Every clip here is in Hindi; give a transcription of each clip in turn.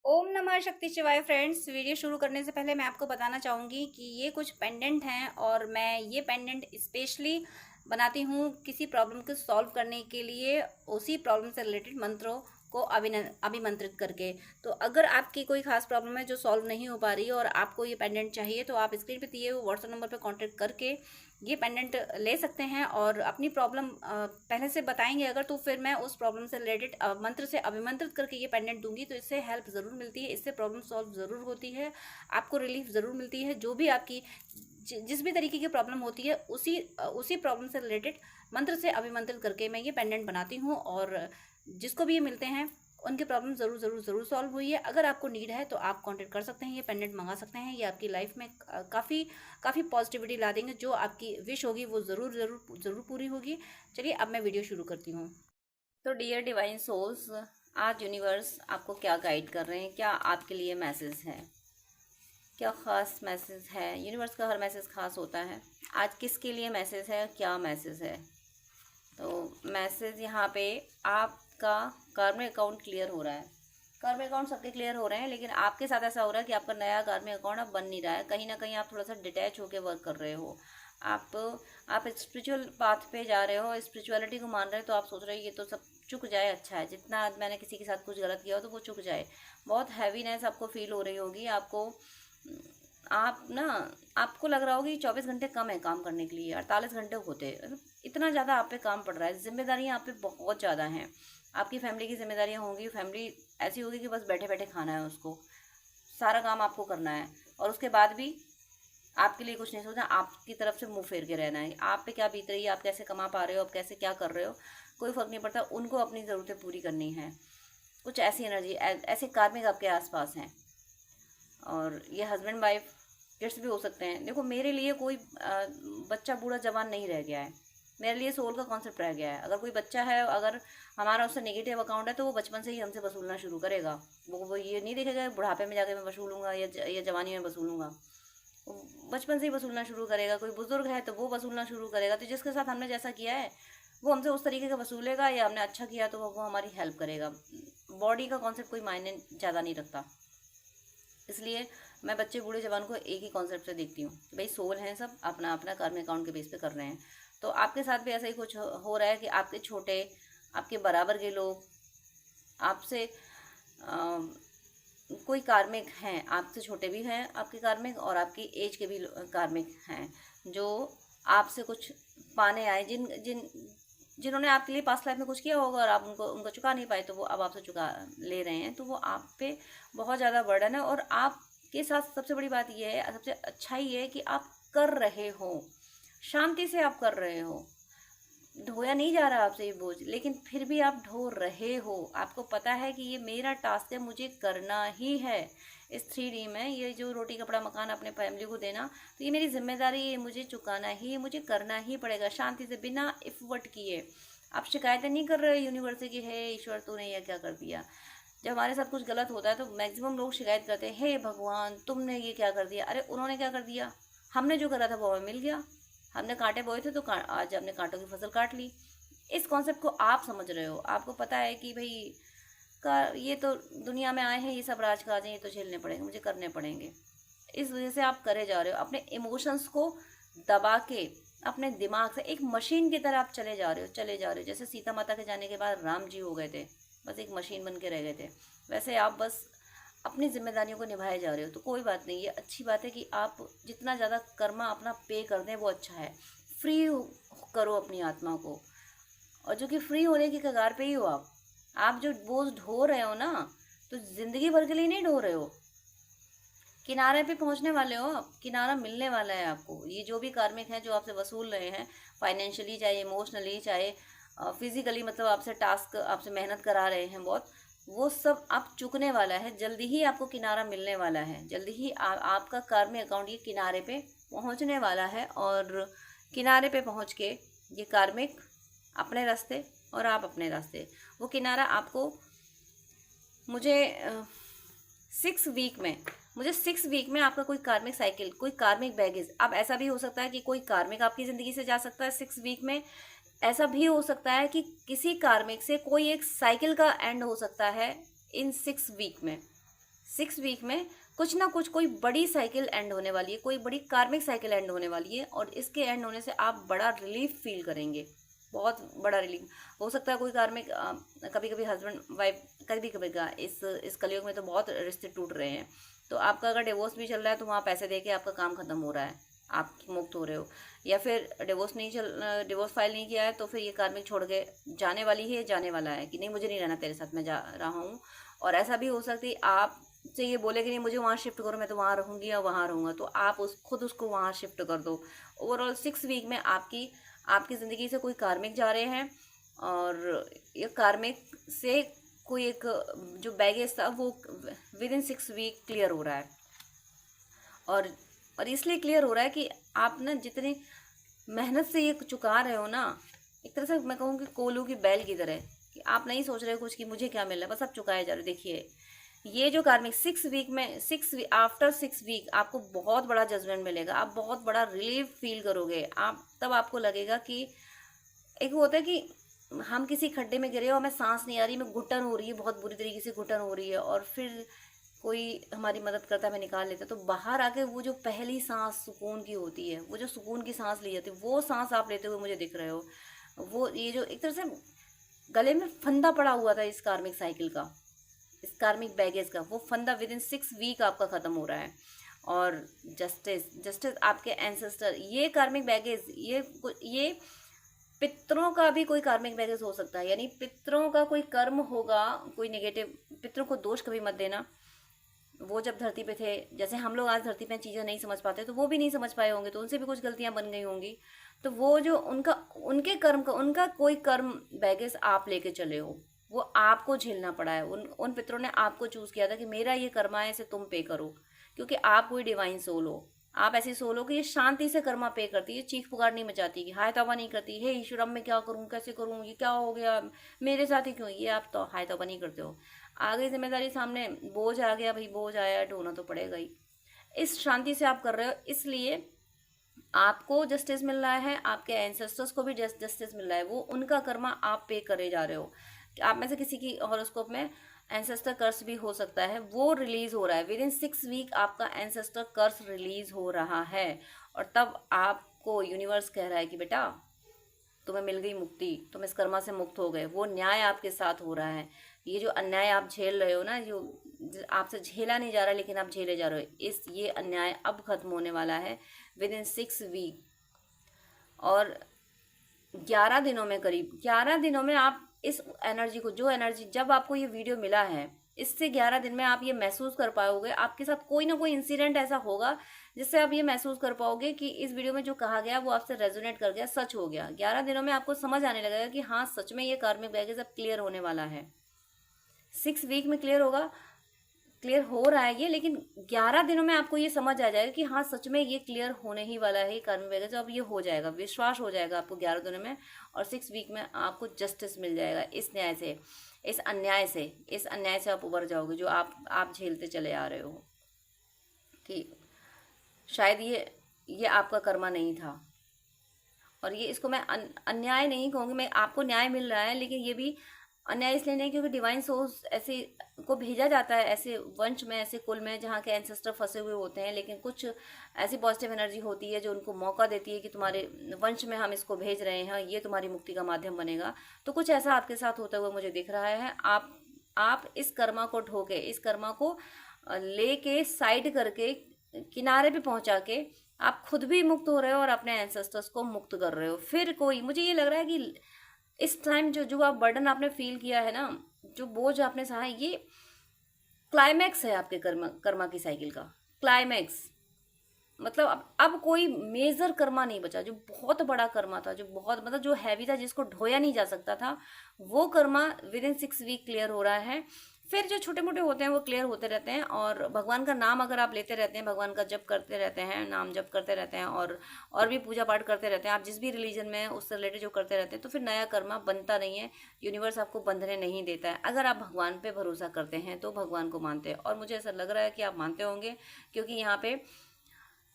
ओम नमः शक्ति शिवाय फ्रेंड्स। वीडियो शुरू करने से पहले मैं आपको बताना चाहूँगी कि ये कुछ पेंडेंट हैं और मैं ये पेंडेंट स्पेशली बनाती हूँ किसी प्रॉब्लम को सॉल्व करने के लिए, उसी प्रॉब्लम से रिलेटेड मंत्रों को अभिमंत्रित करके। तो अगर आपकी कोई खास प्रॉब्लम है जो सॉल्व नहीं हो पा रही है और आपको ये पेंडेंट चाहिए, तो आप स्क्रीन पे दिए हुए व्हाट्सएप नंबर पे कांटेक्ट करके ये पेंडेंट ले सकते हैं और अपनी प्रॉब्लम पहले से बताएंगे अगर, तो फिर मैं उस प्रॉब्लम से रिलेटेड मंत्र से अभिमंत्रित करके ये पेंडेंट दूंगी। तो इससे हेल्प ज़रूर मिलती है, इससे प्रॉब्लम सॉल्व ज़रूर होती है, आपको रिलीफ ज़रूर मिलती है। जो भी आपकी जिस भी तरीके की प्रॉब्लम होती है, उसी प्रॉब्लम से रिलेटेड मंत्र से अभिमंत्रित करके मैं ये पेंडेंट बनाती हूँ और जिसको भी ये मिलते हैं उनकी प्रॉब्लम ज़रूर ज़रूर ज़रूर सॉल्व हुई है। अगर आपको नीड है तो आप कांटेक्ट कर सकते हैं, ये पेंडेंट मंगा सकते हैं। ये आपकी लाइफ में काफ़ी पॉजिटिविटी ला देंगे। जो आपकी विश होगी वो ज़रूर ज़रूर ज़रूर पूरी होगी। चलिए अब मैं वीडियो शुरू करती हूँ। तो डियर डिवाइन सोल्स, आज यूनिवर्स आपको क्या गाइड कर रहे हैं, क्या आपके लिए मैसेज है, क्या ख़ास मैसेज है। यूनिवर्स का हर मैसेज खास होता है। आज किसके लिए मैसेज है, क्या मैसेज है। तो मैसेज यहाँ पे आपका कार्मिक अकाउंट क्लियर हो रहा है। कार्मिक अकाउंट सबके क्लियर हो रहे हैं, लेकिन आपके साथ ऐसा हो रहा है कि आपका नया कार्मिक अकाउंट अब बन नहीं रहा है। कहीं ना कहीं आप थोड़ा सा डिटैच होकर वर्क कर रहे हो। आप स्पिरिचुअल पाथ पे जा रहे हो, स्पिरिचुअलिटी को मान रहे हो। तो आप सोच रहे हो ये तो सब चुक जाए, अच्छा है, जितना मैंने किसी के साथ कुछ गलत किया हो तो वो चुक जाए। बहुत हैवीनेस आपको फील हो रही होगी। आप ना आपको लग रहा होगा कि 24 घंटे कम है काम करने के लिए, 48 घंटे होते, इतना ज़्यादा आप पे काम पड़ रहा है। जिम्मेदारियाँ आप पे बहुत ज़्यादा हैं। आपकी फैमिली की जिम्मेदारियाँ होंगी। फैमिली ऐसी होगी कि बस बैठे बैठे खाना है उसको, सारा काम आपको करना है और उसके बाद भी आपके लिए कुछ नहीं सोचना, आपकी तरफ से मुंह फेर के रहना है। आप पे क्या बीत रही है, आप कैसे कमा पा रहे हो, आप कैसे क्या कर रहे हो, कोई फ़र्क नहीं पड़ता। उनको अपनी ज़रूरतें पूरी करनी है। कुछ ऐसी एनर्जी, ऐसे कार्मिक आपके आसपास हैं। और ये हस्बैंड वाइफ किड्स भी हो सकते हैं। देखो, मेरे लिए कोई बच्चा बूढ़ा जवान नहीं रह गया है। मेरे लिए सोल का कॉन्सेप्ट रह गया है। अगर कोई बच्चा है, अगर हमारा उससे नेगेटिव अकाउंट है, तो वो बचपन से ही हमसे वसूलना शुरू करेगा। वो ये नहीं देखेगा बुढ़ापे में जाके मैं वसूलूंगा या जवानी में वसूलूंगा। वो बचपन से ही वसूलना शुरू करेगा। कोई बुजुर्ग है तो वो वसूलना शुरू करेगा। तो जिसके साथ हमने जैसा किया है वो हमसे उस तरीके का वसूलेगा, या हमने अच्छा किया तो वो हमारी हेल्प करेगा। बॉडी का कॉन्सेप्ट कोई मायने ज़्यादा नहीं रखता। इसलिए मैं बच्चे बूढ़े जवान को एक ही कॉन्सेप्ट से देखती हूँ कि भाई सोल हैं, सब अपना अपना कर्म अकाउंट के बेस पे कर रहे हैं। तो आपके साथ भी ऐसा ही कुछ हो रहा है कि आपके छोटे, आपके बराबर के लोग आपसे कोई कार्मिक हैं, आपसे छोटे भी हैं आपके कार्मिक, और आपकी एज के भी कार्मिक हैं जो आपसे कुछ पाने आए। जिन्होंने आपके लिए पास्ट लाइफ में कुछ किया होगा और आप उनको चुका नहीं पाए, तो वो अब आपसे चुका ले रहे हैं। तो वो आप पे बहुत ज़्यादा बर्डन है। और आपके साथ सबसे बड़ी बात ये है, सबसे अच्छा ये है कि आप कर रहे हो, शांति से आप कर रहे हो। ढोया नहीं जा रहा आपसे ये बोझ, लेकिन फिर भी आप ढो रहे हो। आपको पता है कि ये मेरा टास्क है, मुझे करना ही है। इस 3D में ये जो रोटी कपड़ा मकान अपने फैमिली को देना, तो ये मेरी जिम्मेदारी है, मुझे चुकाना ही, मुझे करना ही पड़ेगा, शांति से बिना इफर्ट किए। आप शिकायतें नहीं कर रहे हो यूनिवर्स से कि हे ईश्वर तूने यह क्या कर दिया। जब हमारे साथ कुछ गलत होता है तो मैक्सिमम लोग शिकायत करते हैं, हे भगवान तुमने ये क्या कर दिया। अरे उन्होंने क्या कर दिया, हमने जो करा था वो हमें मिल गया। हमने कांटे बोए थे तो आज हमने कांटों की फसल काट ली। इस कॉन्सेप्ट को आप समझ रहे हो। आपको पता है कि भाई का ये तो दुनिया में आए हैं, ये सब राजकाज हैं, ये तो झेलने पड़ेंगे, मुझे करने पड़ेंगे। इस वजह से आप करे जा रहे हो, अपने इमोशंस को दबा के, अपने दिमाग से एक मशीन की तरह आप चले जा रहे हो, चले जा रहे हो। जैसे सीता माता के जाने के बाद राम जी हो गए थे, बस एक मशीन बन के रह गए थे, वैसे आप बस अपनी जिम्मेदारियों को निभाए जा रहे हो। तो कोई बात नहीं, ये अच्छी बात है कि आप जितना ज़्यादा कर्मा अपना पे कर दें वो अच्छा है। फ्री करो अपनी आत्मा को, और जो कि फ्री होने की कगार पे ही हो आप जो बोझ ढो रहे हो ना, तो जिंदगी भर के लिए नहीं ढो रहे हो, किनारे पे पहुंचने वाले हो आप। किनारा मिलने वाला है आपको। ये जो भी कार्मिक हैं जो आपसे वसूल रहे हैं, फाइनेंशियली चाहे इमोशनली चाहे फिजिकली, मतलब आपसे टास्क, आपसे मेहनत करा रहे हैं बहुत, वो सब आप चुकने वाला है। जल्दी ही आपको किनारा मिलने वाला है। जल्दी ही आपका कार्मिक अकाउंट ये किनारे पे पहुंचने वाला है। और किनारे पे पहुंच के ये कार्मिक अपने रास्ते और आप अपने रास्ते, वो किनारा आपको, मुझे 6 वीक में, मुझे 6 वीक में आपका कोई कार्मिक साइकिल, कोई कार्मिक बैगेज। अब ऐसा भी हो सकता है कि कोई कार्मिक आपकी ज़िंदगी से जा सकता है 6 वीक में। ऐसा भी हो सकता है कि किसी कार्मिक से कोई एक साइकिल का एंड हो सकता है इन 6 वीक में। 6 वीक में कुछ ना कुछ कोई बड़ी साइकिल एंड होने वाली है, कोई बड़ी कार्मिक साइकिल एंड होने वाली है, और इसके एंड होने से आप बड़ा रिलीफ फील करेंगे, बहुत बड़ा रिलीफ। हो सकता है कोई कार्मिक, कभी कभी हस्बैंड वाइफ, कभी कभी का इस कलयुग में तो बहुत रिश्ते टूट रहे हैं, तो आपका अगर डिवोर्स भी चल रहा है तो वहाँ पैसे दे के आपका काम खत्म हो रहा है, आप मुक्त हो रहे हो। या फिर डिवोर्स फाइल नहीं किया है तो फिर ये कार्मिक छोड़ के जाने वाली है, जाने वाला है कि नहीं मुझे नहीं रहना तेरे साथ, मैं जा रहा हूँ। और ऐसा भी हो सकती है आप से ये बोले कि नहीं मुझे वहाँ शिफ्ट करो, मैं तो वहाँ रहूँगी या वहाँ रहूँगा, तो आप खुद उसको वहाँ शिफ्ट कर दो। ओवरऑल 6 वीक में आपकी ज़िंदगी से कोई कार्मिक जा रहे हैं, और ये कार्मिक से कोई एक जो बैगेज था वो विद इन 6 वीक क्लियर हो रहा है। और इसलिए क्लियर हो रहा है कि आप ना जितनी मेहनत से ये चुका रहे हो ना, एक तरह से मैं कहूँ कि कोलू की बैल की तरह, कि आप नहीं सोच रहे हो कुछ कि मुझे क्या मिल रहा है, बस आप चुकाए जा रहे हो। देखिए ये जो कार्मिक 6 वीक में, आफ्टर 6 वीक आपको बहुत बड़ा जजमेंट मिलेगा, आप बहुत बड़ा रिलीफ फील करोगे। तब आपको लगेगा कि एक वो होता है कि हम किसी खड्डे में गिरे और हमें सांस नहीं आ रही, मैं घुटन हो रही है, बहुत बुरी तरीके से घुटन हो रही है, और फिर कोई हमारी मदद करता है, हमें निकाल लेता है, तो बाहर आके वो जो पहली सांस सुकून की होती है, वो जो सुकून की सांस ली जाती है, वो सांस आप लेते हुए मुझे दिख रहे हो। वो ये जो एक तरह से गले में फंदा पड़ा हुआ था इस कार्मिक साइकिल का, इस कार्मिक बैगेज का, वो फंदा विद इन 6 वीक आपका खत्म हो रहा है। और जस्टिस आपके एंसेस्टर, ये कार्मिक बैगेज, ये पितरों का भी कोई कार्मिक बैगेज हो सकता है, यानी पितरों का कोई कर्म होगा, कोई नेगेटिव। पितरों को दोष कभी मत देना, वो जब धरती पे थे, जैसे हम लोग आज धरती पे चीज़ें नहीं समझ पाते, तो वो भी नहीं समझ पाए होंगे, तो उनसे भी कुछ गलतियां बन गई होंगी। तो वो जो उनके कर्म का, उनका कोई कर्म बैगेज आप लेके चले हो, वो आपको झेलना पड़ा है। उन पितरों ने आपको चूज किया था कि मेरा ये कर्मा है, इसे तुम पे करो, क्योंकि आप कोई डिवाइन सोल हो। आप ऐसी सोल हो कि ये शांति से कर्मा पे करती है, चीख पुकार नहीं मचाती, कि हाय तौबा नहीं करती, हे ईश्वर अब मैं क्या करूँ, कैसे करूँ, ये क्या हो गया मेरे साथ ही क्यों, ये आप तो हाय तौबा नहीं करते हो। आ गई जिम्मेदारी सामने, बोझ आ गया भाई, बोझ आया, ढोना तो पड़ेगा ही। इस शांति से आप कर रहे हो, इसलिए आपको जस्टिस मिल रहा है, आपके एंसेस्टर्स को भी जस्टिस मिल रहा है, वो उनका कर्मा आप पे करे जा रहे हो। आप में से किसी की हॉरोस्कोप में एंसेस्टर कर्स भी हो सकता है, वो रिलीज हो रहा है। विद इन 6 वीक आपका एंसेस्टर कर्स रिलीज हो रहा है, और तब आपको यूनिवर्स कह रहा है कि बेटा तुम्हें मिल गई मुक्ति, तुम इस कर्मा से मुक्त हो गए, वो न्याय आपके साथ हो रहा है। ये जो अन्याय आप झेल रहे हो ना, जो आपसे झेला नहीं जा रहा लेकिन आप झेले जा रहे हो, ये अन्याय अब खत्म होने वाला है विद इन 6 वीक। और 11 दिनों में, करीब 11 दिनों में आप इस एनर्जी को, जो एनर्जी जब आपको ये वीडियो मिला है, इससे 11 दिन में आप ये महसूस कर पाओगे। आपके साथ कोई ना कोई इंसिडेंट ऐसा होगा जिससे आप ये महसूस कर पाओगे कि इस वीडियो में जो कहा गया वो आपसे रेजोनेट कर गया, सच हो गया। 11 दिनों में आपको समझ आने लगेगा कि हाँ सच में ये कार्मिक बैगेज अब क्लियर होने वाला है। 6 वीक में क्लियर होगा, क्लियर हो रहा है ये, लेकिन 11 दिनों में आपको ये समझ आ जाएगा कि हाँ सच में ये क्लियर होने ही वाला है कार्मिक बैगेज, अब ये हो जाएगा, विश्वास हो जाएगा आपको 11 दिनों में। और 6 वीक में आपको जस्टिस मिल जाएगा। इस न्याय से, इस अन्याय से आप उबर जाओगे जो आप झेलते चले आ रहे हो, कि शायद ये आपका कर्मा नहीं था। और ये, इसको मैं अन्याय नहीं कहूँगी, मैं आपको न्याय मिल रहा है, लेकिन ये भी अन्याय इसलिए नहीं क्योंकि डिवाइन सोर्स ऐसे को भेजा जाता है ऐसे वंश में, ऐसे कुल में जहाँ के एंसेस्टर फंसे हुए होते हैं, लेकिन कुछ ऐसी पॉजिटिव एनर्जी होती है जो उनको मौका देती है कि तुम्हारे वंश में हम इसको भेज रहे हैं, ये तुम्हारी मुक्ति का माध्यम बनेगा। तो कुछ ऐसा आपके साथ होता हुआ मुझे दिख रहा है। आप इस कर्मा को ढोके, इस कर्मा को लेके साइड करके, किनारे पे पहुंचा के आप खुद भी मुक्त हो रहे हो और अपने एंसेस्टर्स को मुक्त कर रहे हो। फिर कोई, मुझे ये लग रहा है कि इस टाइम जो आप बर्डन आपने फील किया है ना, जो बोझ आपने सहा, ये क्लाइमैक्स है आपके कर्मा की साइकिल का क्लाइमैक्स। मतलब अब कोई मेजर कर्मा नहीं बचा। जो बहुत बड़ा कर्मा था, जो बहुत मतलब जो हैवी था, जिसको ढोया नहीं जा सकता था, वो कर्मा विद इन 6 वीक क्लियर हो रहा है। फिर जो छोटे मोटे होते हैं वो क्लियर होते रहते हैं। और भगवान का नाम अगर आप लेते रहते हैं, भगवान का जप करते रहते हैं, नाम जप करते रहते हैं, और भी पूजा पाठ करते रहते हैं, आप जिस भी रिलीजन में है उससे रिलेटेड जो करते रहते हैं, तो फिर नया कर्मा बनता नहीं है। यूनिवर्स आपको बंधने नहीं देता है। अगर आप भगवान पे भरोसा करते हैं तो भगवान को मानते हैं, और मुझे ऐसा लग रहा है कि आप मानते होंगे, क्योंकि यहाँ पे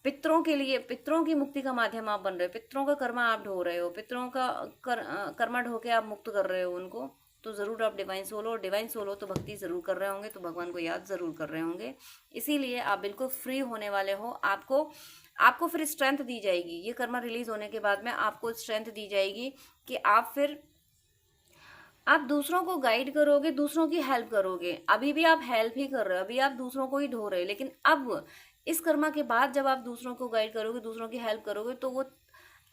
पितरों के लिए, पितरों की मुक्ति का माध्यम आप बन रहे हो, पितरों का कर्मा आप ढो रहे हो, पितरों का कर्मा ढो के आप मुक्त कर रहे हो उनको। तो ज़रूर आप डिवाइन सोल हो, और डिवाइन सोल हो तो भक्ति ज़रूर कर रहे होंगे, तो भगवान को याद ज़रूर कर रहे होंगे। इसीलिए आप बिल्कुल फ्री होने वाले हो। आपको फिर स्ट्रेंथ दी जाएगी, ये कर्मा रिलीज होने के बाद में आपको स्ट्रेंथ दी जाएगी कि आप दूसरों को गाइड करोगे, दूसरों की हेल्प करोगे। अभी भी आप हेल्प ही कर रहे हो, अभी आप दूसरों को ही ढो रहे हो, लेकिन अब इस कर्मा के बाद जब आप दूसरों को गाइड करोगे, दूसरों की हेल्प करोगे, तो वो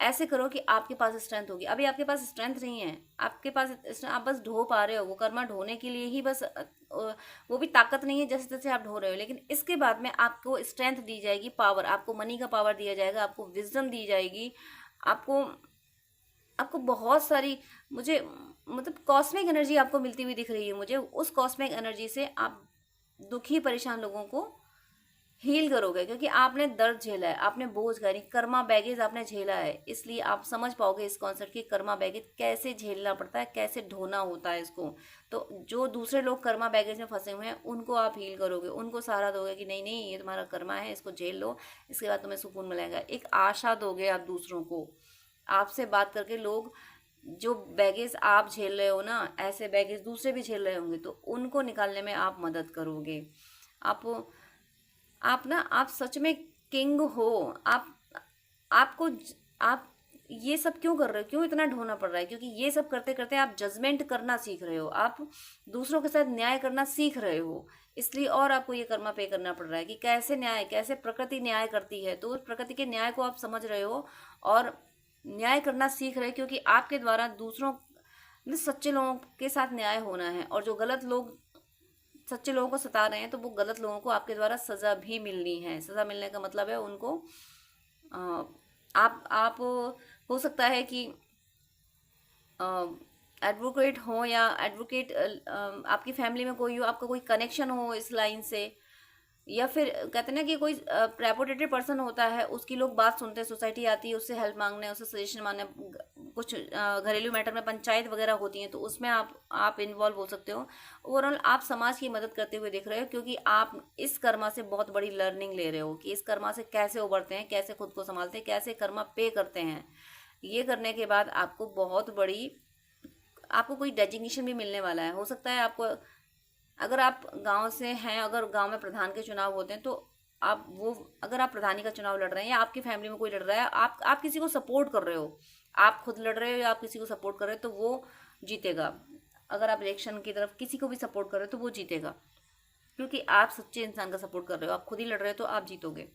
ऐसे करो कि आपके पास स्ट्रेंथ होगी। अभी आपके पास स्ट्रेंथ नहीं है, आपके पास आप बस ढो पा रहे हो, वो कर्मा ढोने के लिए ही बस वो भी ताकत नहीं है जैसे तैसे आप ढो रहे हो। लेकिन इसके बाद में आपको स्ट्रेंथ दी जाएगी, पावर, आपको मनी का पावर दिया जाएगा, आपको विजडम दी जाएगी, आपको आपको बहुत सारी, मुझे मतलब कॉस्मिक एनर्जी आपको मिलती हुई दिख रही है मुझे। उस कॉस्मिक एनर्जी से आप दुखी परेशान लोगों को हील करोगे, क्योंकि आपने दर्द झेला है, आपने बोझ यानी कर्मा बैगेज आपने झेला है। इसलिए आप समझ पाओगे इस कॉन्सेप्ट की कर्मा बैगेज कैसे झेलना पड़ता है, कैसे ढोना होता है इसको। तो जो दूसरे लोग कर्मा बैगेज में फंसे हुए हैं उनको आप हील करोगे, उनको सहारा दोगे कि नहीं नहीं ये तुम्हारा कर्मा है, इसको झेल लो, इसके बाद तुम्हें सुकून मिलेगा। एक आशा दोगे आप दूसरों को। आपसे बात करके लोग, जो बैगेज आप झेल रहे हो ना, ऐसे बैगेज दूसरे भी झेल रहे होंगे, तो उनको निकालने में आप मदद करोगे। आप आप सच में किंग हो। आपको आप ये सब क्यों कर रहे हो, क्यों इतना ढोना पड़ रहा है? क्योंकि ये सब करते करते आप जजमेंट करना सीख रहे हो, आप दूसरों के साथ न्याय करना सीख रहे हो। इसलिए और आपको ये कर्मा पे करना पड़ रहा है कि कैसे न्याय, कैसे प्रकृति न्याय करती है। तो उस प्रकृति के न्याय को आप समझ रहे हो और न्याय करना सीख रहे हो, क्योंकि आपके द्वारा दूसरों सच्चे लोगों के साथ न्याय होना है। और जो गलत लोग सच्चे लोगों को सता रहे हैं, तो वो गलत लोगों को आपके द्वारा सजा भी मिलनी है। सजा मिलने का मतलब है उनको आप हो सकता है कि एडवोकेट हो, या एडवोकेट आपकी फैमिली में कोई हो, आपका कोई कनेक्शन हो इस लाइन से, या फिर कहते हैं ना कि कोई रेपुटेटेड पर्सन होता है, उसकी लोग बात सुनते हैं, सोसाइटी आती है उससे हेल्प मांगने, उससे सजेशन मांगने, कुछ घरेलू मैटर में पंचायत वगैरह होती हैं, तो उसमें आप इन्वॉल्व हो सकते हो। ओवरऑल आप समाज की मदद करते हुए दिख रहे हो, क्योंकि आप इस कर्मा से बहुत बड़ी लर्निंग ले रहे हो कि इस कर्मा से कैसे उबरते हैं, कैसे खुद को संभालते हैं, कैसे कर्मा पे करते हैं। ये करने के बाद आपको कोई डेजिग्नेशन भी मिलने वाला है। हो सकता है आपको, अगर आप गांव से हैं, अगर गांव में प्रधान के चुनाव होते हैं, तो अगर आप प्रधानी का चुनाव लड़ रहे हैं, या आपकी फैमिली में कोई लड़ रहा है, आप किसी को सपोर्ट कर रहे हो, आप खुद लड़ रहे हो या आप किसी को सपोर्ट कर रहे हो, तो वो जीतेगा। अगर आप इलेक्शन की तरफ किसी को भी सपोर्ट कर रहे हो तो वो जीतेगा, क्योंकि आप सच्चे इंसान का सपोर्ट कर रहे हो। आप खुद ही लड़ रहे हो तो आप जीतोगे,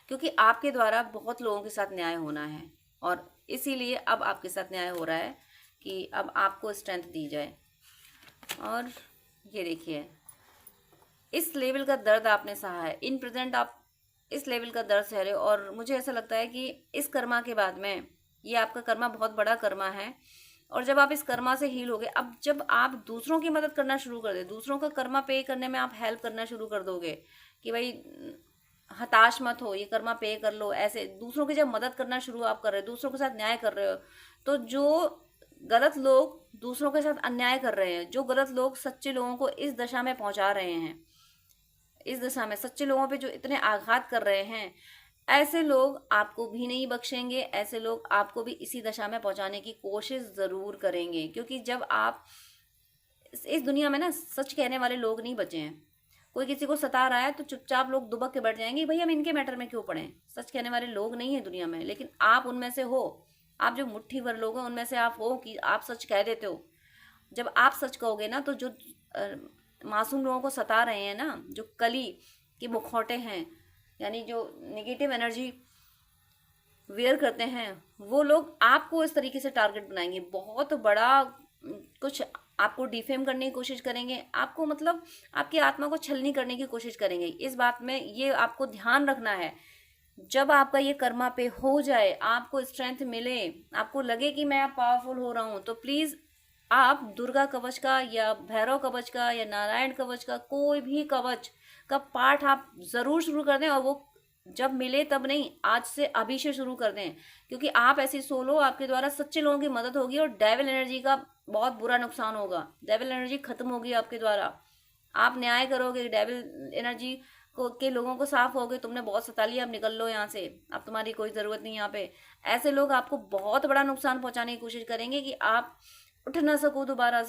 क्योंकि आपके द्वारा बहुत लोगों के साथ न्याय होना है। और इसीलिए अब आपके साथ न्याय हो रहा है कि अब आपको स्ट्रेंथ दी जाए। और ये देखिए, इस लेवल का दर्द आपने सहा है, इन प्रेजेंट आप इस लेवल का दर्द सह रहे हो। और मुझे ऐसा लगता है कि इस कर्मा के बाद में, ये आपका कर्मा बहुत बड़ा कर्मा है, और जब आप इस कर्मा से हील होगे, अब जब आप दूसरों की मदद करना शुरू कर दे, दूसरों का कर्मा पे करने में आप हेल्प करना शुरू कर दोगे कि भाई हताश मत हो, ये कर्मा पे कर लो, ऐसे दूसरों की जब मदद करना शुरू आप कर रहे हो, दूसरों के साथ न्याय कर रहे हो, तो जो गलत लोग दूसरों के साथ अन्याय कर रहे हैं, जो गलत लोग सच्चे लोगों को इस दशा में पहुंचा रहे हैं, इस दशा में सच्चे लोगों पे जो इतने आघात कर रहे हैं, ऐसे लोग आपको भी नहीं बख्शेंगे, ऐसे लोग आपको भी इसी दशा में पहुंचाने की कोशिश जरूर करेंगे। क्योंकि जब आप इस दुनिया में ना, सच कहने वाले लोग नहीं बचे हैं। कोई किसी को सता रहा है तो चुपचाप लोग दुबक के बैठ जाएंगे, भाई हम इनके मैटर में क्यों पड़े। सच कहने वाले लोग नहीं है दुनिया में, लेकिन आप उनमें से हो। आप जो मुट्ठी भर लोग हैं उनमें से आप हो कि आप सच कह देते हो। जब आप सच कहोगे ना, तो जो मासूम लोगों को सता रहे हैं ना, जो कली के मुखौटे हैं, यानी जो नेगेटिव एनर्जी वेयर करते हैं, वो लोग आपको इस तरीके से टारगेट बनाएंगे, बहुत बड़ा कुछ आपको डिफेम करने की कोशिश करेंगे, आपको मतलब आपकी आत्मा को छलनी करने की कोशिश करेंगे। इस बात में ये आपको ध्यान रखना है। जब आपका ये कर्मा पे हो जाए, आपको स्ट्रेंथ मिले, आपको लगे कि मैं पावरफुल हो रहा हूँ, तो प्लीज़ आप दुर्गा कवच का या भैरव कवच का या नारायण कवच का, कोई भी कवच का पाठ आप ज़रूर शुरू कर दें। और वो जब मिले तब नहीं, आज से अभी से शुरू कर दें, क्योंकि आप ऐसी सोलो, आपके द्वारा सच्चे लोगों की मदद होगी और डेविल एनर्जी का बहुत बुरा नुकसान होगा। डेविल एनर्जी खत्म होगी आपके द्वारा, आप न्याय करोगे, डेविल एनर्जी के लोगों को साफ हो गए, तुमने बहुत सता लिया, अब निकल लो यहाँ से, अब तुम्हारी कोई ज़रूरत नहीं यहाँ पे। ऐसे लोग आपको बहुत बड़ा नुकसान पहुंचाने की कोशिश करेंगे कि आप उठ ना सको दोबारा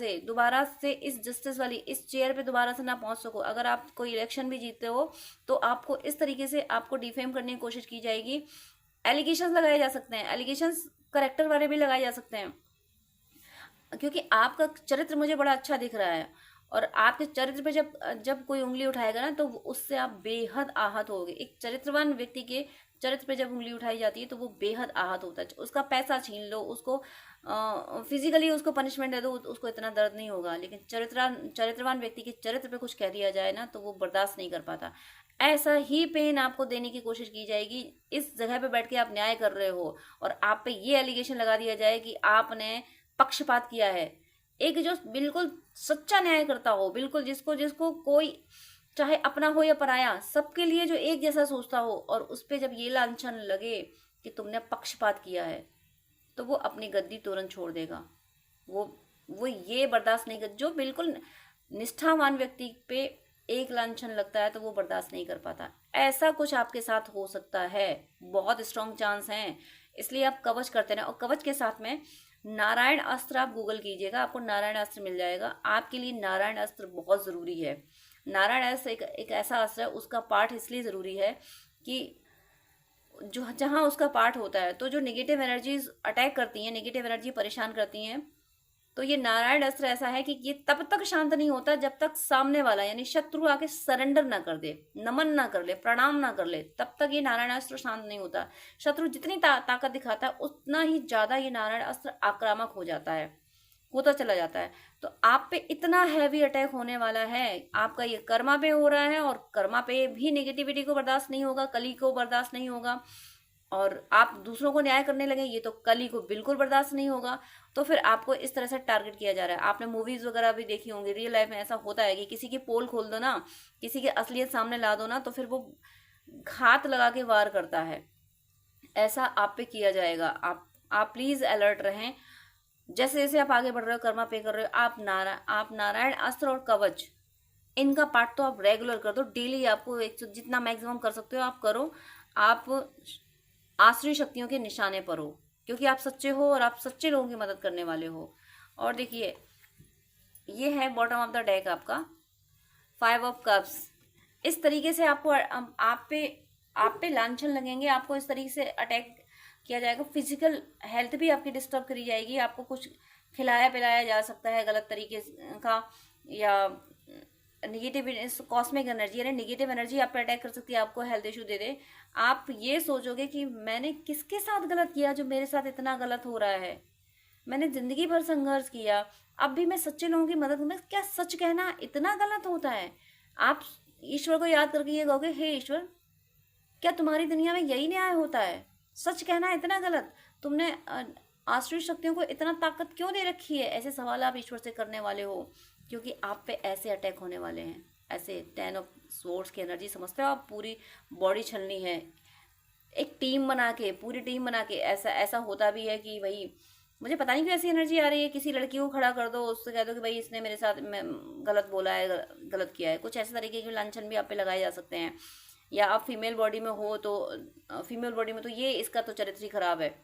से इस जस्टिस वाली इस चेयर पे दोबारा से ना पहुंच सको। अगर आप कोई इलेक्शन भी जीतते हो तो आपको इस तरीके से आपको डिफेम करने की कोशिश की जाएगी। एलिगेशंस लगाए जा सकते हैं, एलिगेशंस करेक्टर वाले भी लगाए जा सकते हैं, क्योंकि आपका चरित्र मुझे बड़ा अच्छा दिख रहा है। और आपके चरित्र पे जब जब कोई उंगली उठाएगा ना तो उससे आप बेहद आहत होगे। एक चरित्रवान व्यक्ति के चरित्र पे जब उंगली उठाई जाती है तो वो बेहद आहत होता है। उसका पैसा छीन लो, उसको फिजिकली उसको पनिशमेंट दे दो, उसको इतना दर्द नहीं होगा। लेकिन चरित्रवान व्यक्ति के चरित्र पे कुछ कह दिया जाए ना तो वो बर्दाश्त नहीं कर पाता। ऐसा ही पेन आपको देने की कोशिश की जाएगी। इस जगह पे बैठ के आप न्याय कर रहे हो और आप पे ये एलिगेशन लगा दिया जाए कि आपने पक्षपात किया है। एक जो बिल्कुल सच्चा न्याय करता हो, बिल्कुल जिसको जिसको कोई चाहे अपना हो या पराया, सबके लिए जो एक जैसा सोचता हो, और उस पर जब ये लांछन लगे कि तुमने पक्षपात किया है तो वो अपनी गद्दी तुरंत छोड़ देगा। वो ये बर्दाश्त नहीं कर, जो बिल्कुल निष्ठावान व्यक्ति पे एक लांछन लगता है तो वो बर्दाश्त नहीं कर पाता। ऐसा कुछ आपके साथ हो सकता है, बहुत स्ट्रॉन्ग चांस हैं। इसलिए आप कवच करते रहें। और कवच के साथ में नारायण अस्त्र आप गूगल कीजिएगा, आपको नारायण अस्त्र मिल जाएगा। आपके लिए नारायण अस्त्र बहुत ज़रूरी है। नारायण अस्त्र एक ऐसा अस्त्र है, उसका पाठ इसलिए ज़रूरी है कि जो जहाँ उसका पाठ होता है तो जो नेगेटिव एनर्जीज अटैक करती हैं, नेगेटिव एनर्जी परेशान करती हैं, तो ये नारायण अस्त्र ऐसा है कि ये तब तक शांत नहीं होता जब तक सामने वाला यानी शत्रु आके सरेंडर ना कर दे, नमन ना कर ले, प्रणाम ना कर ले, तब तक ये नारायण अस्त्र शांत नहीं होता। शत्रु जितनी ताकत दिखाता है उतना ही ज्यादा ये नारायण अस्त्र आक्रामक हो जाता है, होता चला जाता है। तो आप पे इतना हैवी अटैक होने वाला है, आपका ये कर्मा पे हो रहा है, और कर्मा पे भी नेगेटिविटी को बर्दाश्त नहीं होगा, कली को बर्दाश्त नहीं होगा, और आप दूसरों को न्याय करने लगे, ये तो कली को बिल्कुल बर्दाश्त नहीं होगा। तो फिर आपको इस तरह से टारगेट किया जा रहा है। आपने मूवीज वगैरह भी देखी होंगी, रियल लाइफ में ऐसा होता है कि किसी की पोल खोल दो ना, किसी की असलियत सामने ला दो ना, तो फिर वो घात लगा के वार करता है। ऐसा आप पे किया जाएगा। आप प्लीज अलर्ट रहें। जैसे जैसे आप आगे बढ़ रहे हो, कर्मा पे कर रहे हो, आप नारायण अस्त्र और कवच इनका पाठ तो आप रेगुलर कर दो। डेली आपको जितना मैक्सिमम कर सकते हो आप करो। आप आसुरी शक्तियों के निशाने पर हो, क्योंकि आप सच्चे हो और आप सच्चे लोगों की मदद करने वाले हो। और देखिए, ये है बॉटम ऑफ द डेक आपका 5 ऑफ कप्स। इस तरीके से आपको आप पे लांछन लगेंगे, आपको इस तरीके से अटैक किया जाएगा। फिजिकल हेल्थ भी आपकी डिस्टर्ब करी जाएगी। आपको कुछ खिलाया पिलाया जा सकता है गलत तरीके का, या निगेटिव कॉस्मिक एनर्जी यानी निगेटिव एनर्जी आप पे अटैक कर सकती है, आपको हेल्थ इशू दे दे। आप ये सोचोगे कि मैंने किसके साथ गलत किया जो मेरे साथ इतना गलत हो रहा है। मैंने जिंदगी भर संघर्ष किया, अब भी मैं सच्चे लोगों की मदद में, क्या सच कहना इतना गलत होता है? आप ईश्वर को याद करके ये कहोगे, हे ईश्वर, क्या तुम्हारी दुनिया में यही न्याय होता है? सच कहना इतना गलत, तुमने आसुरी शक्तियों को इतना ताकत क्यों दे रखी है? ऐसे सवाल आप ईश्वर से करने वाले हो, क्योंकि आप पे ऐसे अटैक होने वाले हैं। ऐसे 10 ऑफ सोर्ड्स की एनर्जी समझते हो आप, पूरी बॉडी छलनी है। एक टीम बना के, पूरी टीम बना के, ऐसा होता भी है कि भाई मुझे पता नहीं क्यों ऐसी एनर्जी आ रही है, किसी लड़की को खड़ा कर दो, उससे कह दो कि भाई इसने मेरे साथ गलत बोला है, गलत किया है। कुछ ऐसे तरीके के लांछन भी आप पे लगाए जा सकते हैं। या आप फीमेल बॉडी में हो तो फीमेल बॉडी में तो ये इसका तो चरित्र ही खराब है।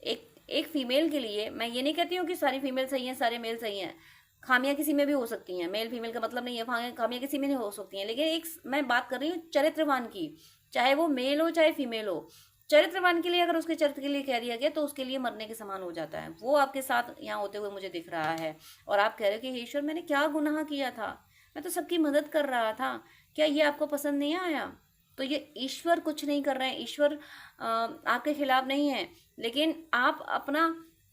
एक फीमेल के लिए, मैं ये नहीं कहती हूँ कि सारी फीमेल सही हैं, सारे मेल सही हैं। खामियां किसी में भी हो सकती हैं, मेल फीमेल का मतलब नहीं है, खामियां किसी में नहीं हो सकती हैं। लेकिन एक मैं बात कर रही हूँ चरित्रवान की, चाहे वो मेल हो चाहे फीमेल हो। चरित्रवान के लिए अगर उसके चरित्र के लिए कह दिया गया तो उसके लिए मरने के समान हो जाता है। वो आपके साथ यहाँ होते हुए मुझे दिख रहा है, और आप कह रहे हो कि ईश्वर मैंने क्या गुनाह किया था, मैं तो सबकी मदद कर रहा था, क्या ये आपको पसंद नहीं आया? तो ये ईश्वर कुछ नहीं कर रहे हैं, ईश्वर आपके खिलाफ नहीं है, लेकिन आप अपना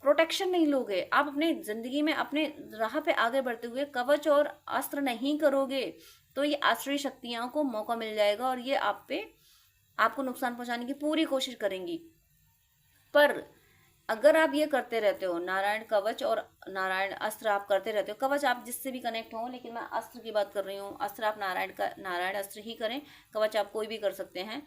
प्रोटेक्शन नहीं लोगे। आप अपने जिंदगी में अपने राह पे आगे बढ़ते हुए कवच और अस्त्र नहीं करोगे तो ये आसुरी शक्तियों को मौका मिल जाएगा, और ये आपको नुकसान पहुंचाने की पूरी कोशिश करेंगी। पर अगर आप ये करते रहते हो, नारायण कवच और नारायण अस्त्र आप करते रहते हो, कवच आप जिससे भी कनेक्ट हो, लेकिन मैं अस्त्र की बात कर रही हूँ, अस्त्र आप नारायण अस्त्र ही करें, कवच आप कोई भी कर सकते हैं।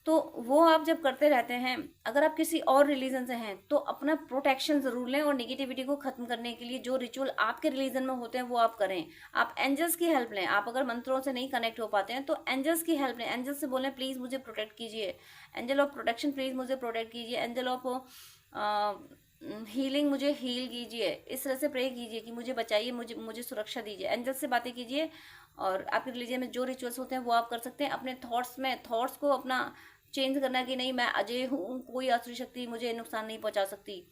तो वो आप जब करते रहते हैं, अगर आप किसी और रिलीजन से हैं तो अपना प्रोटेक्शन जरूर लें, और नेगेटिविटी को खत्म करने के लिए जो रिचुअल आपके रिलीजन में होते हैं वो आप करें। आप एंजल्स की हेल्प लें। आप अगर मंत्रों से नहीं कनेक्ट हो पाते हैं तो एंजल्स की हेल्प लें। एंजल्स से बोलें प्लीज मुझे प्रोटेक्ट कीजिए, एंजल ऑफ प्रोटेक्शन प्लीज मुझे प्रोटेक्ट कीजिए, एंजल ऑफ हीलिंग, मुझे हील कीजिए, इस तरह से प्रे कीजिए कि मुझे बचाइए, मुझे सुरक्षा दीजिए, एंजल से बातें कीजिए। और आपके रिलीजन में जो रिचुअल्स होते हैं वो आप कर सकते हैं। अपने थॉट्स को अपना चेंज करना कि नहीं, मैं अजय हूँ, कोई आसुरी शक्ति मुझे नुकसान नहीं पहुंचा सकती।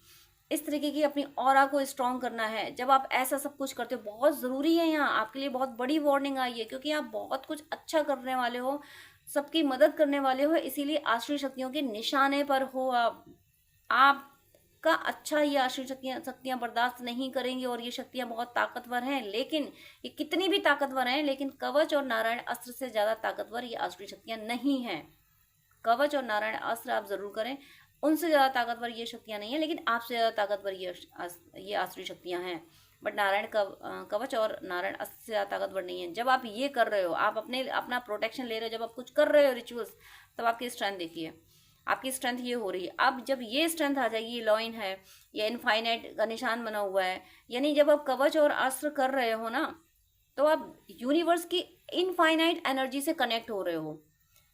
इस तरीके की अपनी ऑरा को स्ट्रॉन्ग करना है। जब आप ऐसा सब कुछ करते हो, बहुत ज़रूरी है, यहाँ आपके लिए बहुत बड़ी वार्निंग आई है, क्योंकि आप बहुत कुछ अच्छा करने वाले हो, सबकी मदद करने वाले हो, इसीलिए आसुरी शक्तियों के निशाने पर हो आप का अच्छा, ये आसुरी शक्तियां बर्दाश्त नहीं करेंगी। और ये शक्तियां बहुत ताकतवर हैं, लेकिन ये कितनी भी ताकतवर हैं, लेकिन कवच और नारायण अस्त्र से ज्यादा ताकतवर ये आसुरी शक्तियां नहीं हैं। कवच और नारायण अस्त्र आप जरूर करें, उनसे ज्यादा ताकतवर ये शक्तियां नहीं है, लेकिन आपसे ज्यादा ताकतवर ये आसुरी शक्तियां हैं। बट नारायण कवच और नारायण अस्त्र से ज्यादा ताकतवर नहीं है। जब आप ये कर रहे हो, आप अपना प्रोटेक्शन ले रहे हो, जब आप कुछ कर रहे हो रिचुअल्स, तब आपकी स्ट्रेंथ देखिए, आपकी स्ट्रेंथ ये हो रही है। अब जब ये स्ट्रेंथ आ जाएगी, ये लॉइन है या इनफाइनाइट का निशान बना हुआ है, यानी जब आप कवच और अस्त्र कर रहे हो ना, तो आप यूनिवर्स की इनफाइनाइट एनर्जी से कनेक्ट हो रहे हो।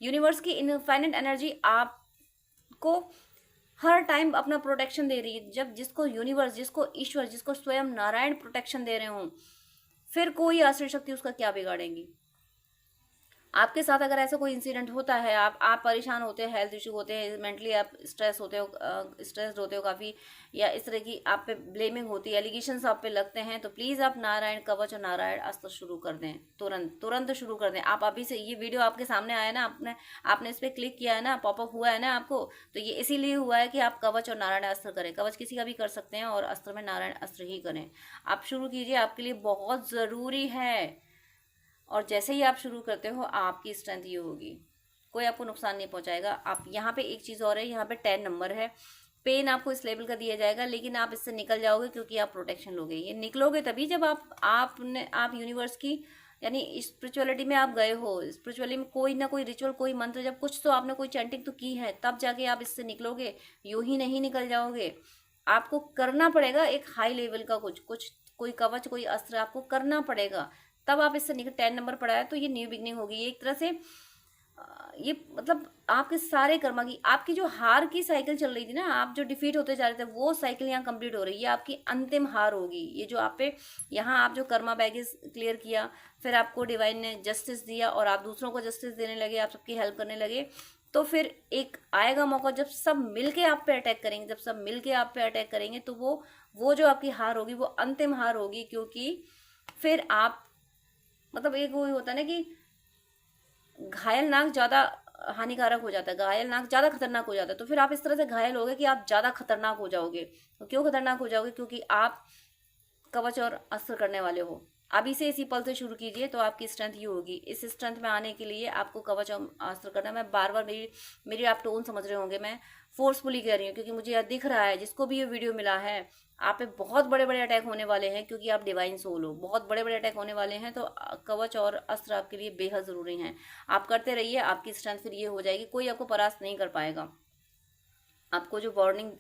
यूनिवर्स की इनफाइनाइट एनर्जी आपको हर टाइम अपना प्रोटेक्शन दे रही है। जब जिसको यूनिवर्स, जिसको ईश्वर, जिसको स्वयं नारायण प्रोटेक्शन दे रहे हो, फिर कोई आसुरी शक्ति उसका क्या बिगाड़ेंगी। आपके साथ अगर ऐसा कोई इंसिडेंट होता है, आप परेशान होते हैं, हेल्थ इशू होते हैं, मेंटली आप स्ट्रेस्ड होते हो काफ़ी, या इस तरह की आप पे ब्लेमिंग होती है, एलिगेशंस आप पे लगते हैं, तो प्लीज़ आप नारायण कवच और नारायण अस्त्र शुरू कर दें, तुरंत शुरू कर दें। आप अभी से, ये वीडियो आपके सामने आया ना, आपने इस पर क्लिक किया है ना, पॉपअप हुआ है ना आपको, तो ये इसीलिए हुआ है कि आप कवच और नारायण अस्त्र करें। कवच किसी का भी कर सकते हैं, और अस्त्र में नारायण अस्त्र ही करें। आप शुरू कीजिए, आपके लिए बहुत ज़रूरी है। और जैसे ही आप शुरू करते हो, आपकी स्ट्रेंथ ये होगी, कोई आपको नुकसान नहीं पहुंचाएगा। आप यहाँ पे एक चीज़ और है, यहाँ पे 10 नंबर है, पेन आपको इस लेवल का दिया जाएगा, लेकिन आप इससे निकल जाओगे, क्योंकि आप प्रोटेक्शन लोगे। ये निकलोगे तभी जब आप यूनिवर्स की, यानी स्पिरिचुअलिटी में आप गए हो, स्पिरिचुअली में कोई ना कोई रिचुअल, कोई मंत्र, जब कुछ तो आपने कोई चैंटिंग तो की है, तब जाके आप इससे निकलोगे। यूं ही नहीं निकल जाओगे, आपको करना पड़ेगा एक हाई लेवल का कुछ कोई कवच, कोई अस्त्र आपको करना पड़ेगा, तब आप इससे निकल। 10 नंबर पड़ा है, तो ये न्यू बिगनिंग होगी। ये एक तरह से ये मतलब आपके सारे कर्मा की, आपकी जो हार की साइकिल चल रही थी ना, आप जो डिफीट होते जा रहे थे, वो साइकिल यहाँ कंप्लीट हो रही है। ये आपकी अंतिम हार होगी। ये जो आप पे यहाँ आप जो कर्मा बैगेज क्लियर किया, फिर आपको डिवाइन ने जस्टिस दिया, और आप दूसरों को जस्टिस देने लगे, आप सबकी हेल्प करने लगे, तो फिर एक आएगा मौका जब सब मिलके आप पे अटैक करेंगे। जब सब मिलके आप पे अटैक करेंगे, तो वो जो आपकी हार होगी, वो अंतिम हार होगी। क्योंकि फिर आप, मतलब एक वो होता है ना कि घायल नाक ज्यादा हानिकारक हो जाता है, घायल नाक ज्यादा खतरनाक हो जाता है। तो फिर आप इस तरह से घायल होगे कि आप ज्यादा खतरनाक हो जाओगे। तो क्यों खतरनाक हो जाओगे? क्योंकि आप कवच और अस्त्र करने वाले हो। अभी से इसी पल से शुरू कीजिए, तो आपकी स्ट्रेंथ ये होगी। इस स्ट्रेंथ में आने के लिए आपको कवच और अस्त्र करना। मैं बार बार मेरी आप टोन समझ रहे होंगे, मैं फोर्सफुली कह रही हूँ, क्योंकि मुझे यह दिख रहा है, जिसको भी ये वीडियो मिला है, आप पे बहुत बड़े बड़े अटैक होने वाले हैं, क्योंकि आप डिवाइन सोल हो। बहुत बड़े बड़े अटैक होने वाले हैं, तो कवच और अस्त्र आपके लिए बेहद ज़रूरी हैं। आप करते रहिए, आपकी स्ट्रेंथ फिर ये हो जाएगी, कोई आपको परास्त नहीं कर पाएगा। आपको जो वार्निंग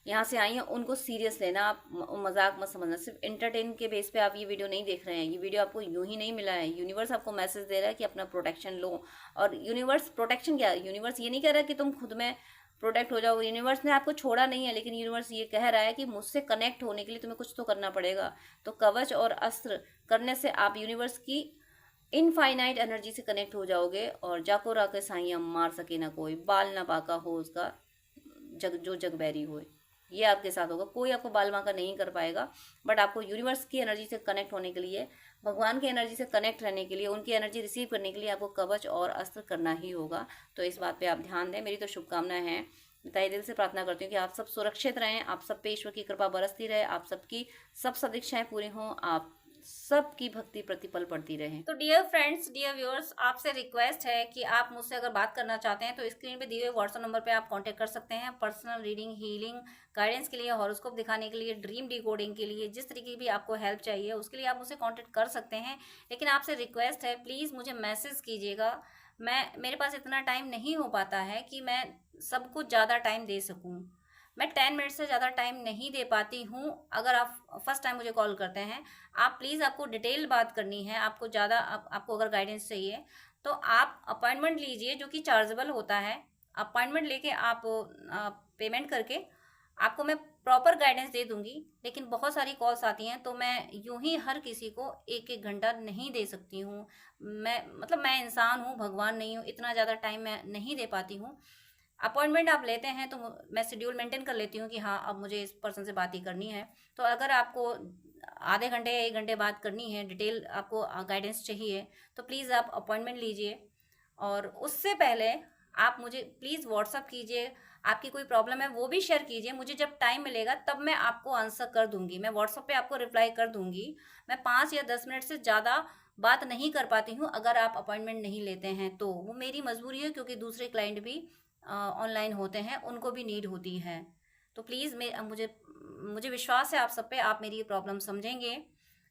यहाँ से आई है, उनको सीरियस लेना, आप मजाक मत समझना। सिर्फ एंटरटेन के बेस पे आप ये वीडियो नहीं देख रहे हैं। ये वीडियो आपको यूं ही नहीं मिला है। यूनिवर्स आपको मैसेज दे रहा है कि अपना प्रोटेक्शन लो। और यूनिवर्स प्रोटेक्शन क्या है? यूनिवर्स ये नहीं कह रहा कि तुम खुद में प्रोटेक्ट हो जाओ। यूनिवर्स ने आपको छोड़ा नहीं है, लेकिन यूनिवर्स ये कह रहा है कि मुझसे कनेक्ट होने के लिए तुम्हें कुछ तो करना पड़ेगा। तो कवच और अस्त्र करने से आप यूनिवर्स की इनफाइनाइट एनर्जी से कनेक्ट हो जाओगे। और जाको राके साइया मार सके ना कोई, बाल ना बाका हो उसका जो जगबैरी हो। ये आपके साथ होगा, कोई आपको बाल बांका नहीं कर पाएगा। बट आपको यूनिवर्स की एनर्जी से कनेक्ट होने के लिए, भगवान की एनर्जी से कनेक्ट रहने के लिए, उनकी एनर्जी रिसीव करने के लिए आपको कवच और अस्त्र करना ही होगा। तो इस बात पे आप ध्यान दें। मेरी तो शुभकामनाएं हैं। तहे दिल से प्रार्थना करती हूँ कि आप सब सुरक्षित रहें, आप सब पे ईश्वर की कृपा बरसती रहे, आप सबकी सब सदिच्छाएं पूरी हों, आप सबकी भक्ति प्रतिपल बढ़ती रहे। तो डियर फ्रेंड्स, डियर व्यूअर्स, आपसे रिक्वेस्ट है कि आप मुझसे अगर बात करना चाहते हैं, तो स्क्रीन पे दिए हुए व्हाट्सएप नंबर पे आप कांटेक्ट कर सकते हैं। पर्सनल रीडिंग, हीलिंग, गाइडेंस के लिए, हॉरोस्कोप दिखाने के लिए, ड्रीम डिकोडिंग के लिए, जिस तरीके की भी आपको हेल्प चाहिए, उसके लिए आप मुझसे कांटेक्ट कर सकते हैं। लेकिन आपसे रिक्वेस्ट है, प्लीज़ मुझे मैसेज कीजिएगा। मेरे पास इतना टाइम नहीं हो पाता है कि मैं सबको ज़्यादा टाइम दे सकूँ। मैं 10 मिनट से ज़्यादा टाइम नहीं दे पाती हूँ। अगर आप फर्स्ट टाइम मुझे कॉल करते हैं, आप प्लीज़, आपको डिटेल बात करनी है, आपको ज़्यादा आपको अगर गाइडेंस चाहिए, तो आप अपॉइंटमेंट लीजिए, जो कि चार्जेबल होता है। अपॉइंटमेंट लेके आप पेमेंट करके आपको मैं प्रॉपर गाइडेंस दे दूंगी, लेकिन बहुत सारी कॉल्स आती हैं तो मैं यूं ही हर किसी को एक एक घंटा नहीं दे सकती हूँ। मैं इंसान हूँ, भगवान नहीं हूँ, इतना ज़्यादा टाइम मैं नहीं दे पाती हूँ। अपॉइंटमेंट आप लेते हैं तो मैं शेड्यूल मेंटेन कर लेती हूँ कि हाँ अब मुझे इस पर्सन से बात ही करनी है। तो अगर आपको आधे घंटे या 1 घंटे बात करनी है, डिटेल आपको गाइडेंस चाहिए, तो प्लीज़ आप अपॉइंटमेंट लीजिए। और उससे पहले आप मुझे प्लीज़ व्हाट्सअप कीजिए, आपकी कोई प्रॉब्लम है वो भी शेयर कीजिए। मुझे जब टाइम मिलेगा तब मैं आपको आंसर कर दूंगी, मैं व्हाट्सअप पे आपको रिप्लाई कर दूंगी। मैं 5 या 10 मिनट से ज़्यादा बात नहीं कर पाती हूँ अगर आप अपॉइंटमेंट नहीं लेते हैं तो। वो मेरी मजबूरी है, क्योंकि दूसरे क्लाइंट भी ऑनलाइन होते हैं, उनको भी नीड होती है। तो प्लीज़ मुझे मुझे विश्वास है आप सब पे, आप मेरी प्रॉब्लम समझेंगे।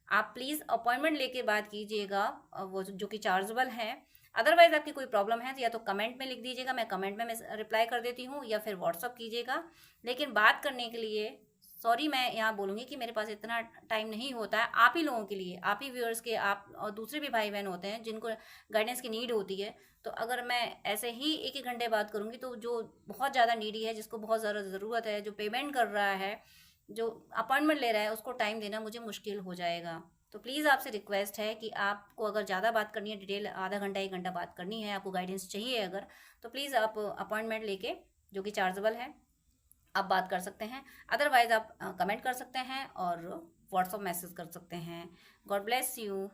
आप प्लीज़ अपॉइंटमेंट लेके बात कीजिएगा, वो जो कि चार्जेबल है। अदरवाइज आपकी कोई प्रॉब्लम है तो या तो कमेंट में लिख दीजिएगा, मैं कमेंट में मैं रिप्लाई कर देती हूँ, या फिर व्हाट्सअप कीजिएगा। लेकिन बात करने के लिए सॉरी मैं यहाँ बोलूँगी कि मेरे पास इतना टाइम नहीं होता है। आप ही लोगों के लिए, आप ही व्यूअर्स के, आप और दूसरे भी भाई बहन होते हैं जिनको गाइडेंस की नीड होती है। तो अगर मैं ऐसे ही 1 1 घंटे बात करूँगी तो जो बहुत ज़्यादा नीडी है, जिसको बहुत ज़्यादा ज़रूरत है, जो पेमेंट कर रहा है, जो अपॉइंटमेंट ले रहा है, उसको टाइम देना मुझे मुश्किल हो जाएगा। तो प्लीज़ आपसे रिक्वेस्ट है कि आपको अगर ज़्यादा बात करनी है, डिटेल आधा घंटा 1 घंटा बात करनी है, आपको गाइडेंस चाहिए अगर, तो प्लीज़ आप अपॉइंटमेंट लेके, जो कि चार्जेबल है, आप बात कर सकते हैं। अदरवाइज़ आप कमेंट कर सकते हैं और व्हाट्सअप मैसेज कर सकते हैं। God bless you.